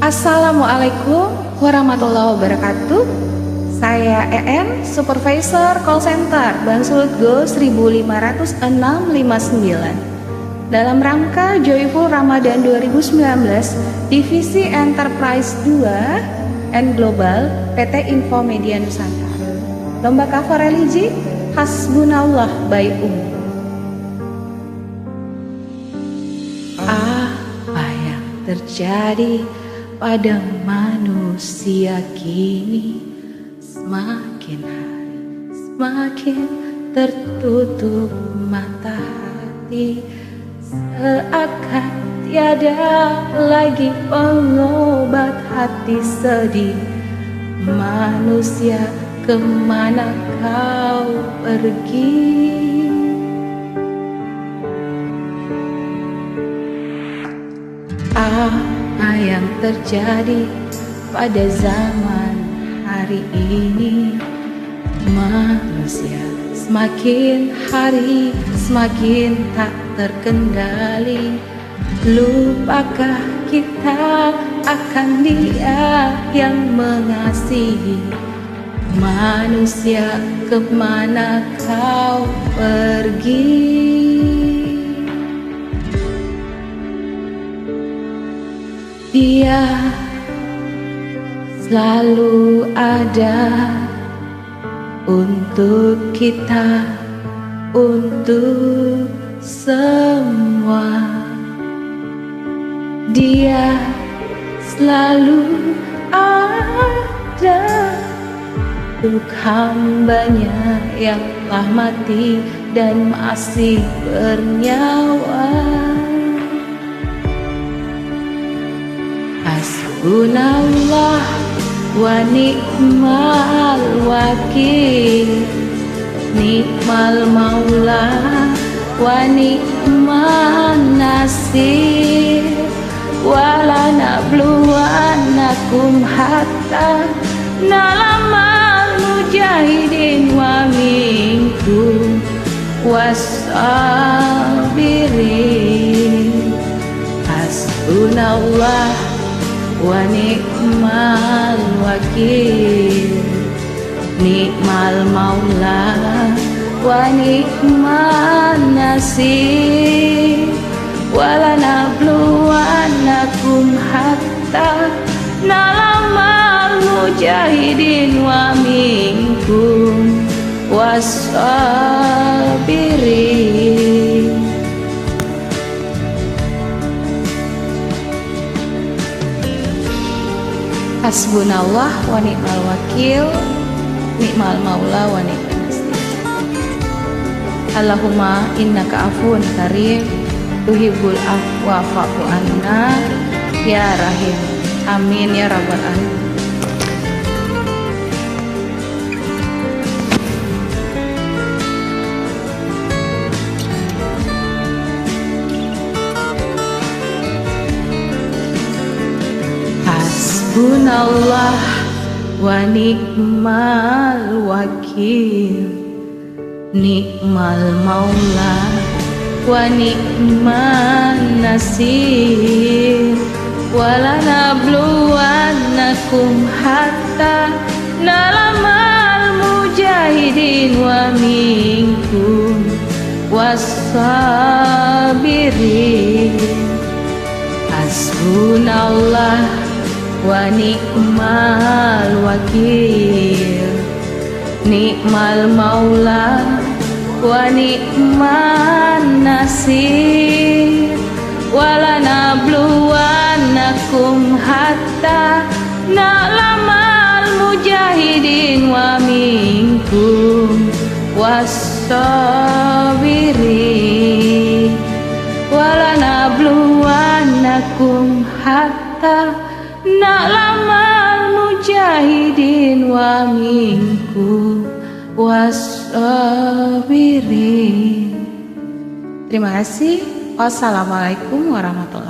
Assalamualaikum warahmatullahi wabarakatuh. Saya EN, Supervisor Call Center Bansulut Go 15659. Dalam rangka Joyful Ramadan 2019, Divisi Enterprise 2 and Global PT Info Media Nusantara. Lomba cover religi Hasbunallah by Umi. Apa yang terjadi pada manusia kini, semakin hari semakin tertutup mata hati, seakan tiada lagi pengobat hati sedih. Manusia, kemana kau pergi? Apa yang terjadi pada zaman hari ini? Manusia semakin hari semakin tak terkendali. Lupakah kita akan Dia yang mengasihi? Manusia, kemana kau pergi? Dia selalu ada untuk kita, untuk semua. Dia selalu ada untuk hambanya yang telah mati dan masih bernyawa. Hasbunallah wa ni'mal wakil, ni'mal maula wa ni'man nasir, wala nabluwannakum hatta na'lamal mujahidin wa minkum wassabirin. Hasbunallah wa ni'mal wakil, ni'mal maula wa ni'man nasir, wala nabluwannakum hatta na'lamal mujahidin wa minkum wassabirin. Hasbunallah wa ni'mal wakil, ni'mal maula wa ni'man nasir. Allahumma innaka afun karim, tuhibbul afwa fa'fu anna ya rahim. Amin ya rabbal alamin. Hasbunallah wa ni'mal wakil, ni'mal maula wa ni'man nasir, wala nabluwannakum hatta na'lamal mujahidin wa minkum wassabirin. Hasbunallah wa ni'mal wakil, ni'mal maula wa ni'man nasir, wala nabluwannakum hatta na'lamal mujahidin wa minkum wassabirin, wala nabluwannakum hatta na'lamal mujahidin wa minkum wassabirin. Terima kasih. Wassalamualaikum warahmatullahi wabarakatuh.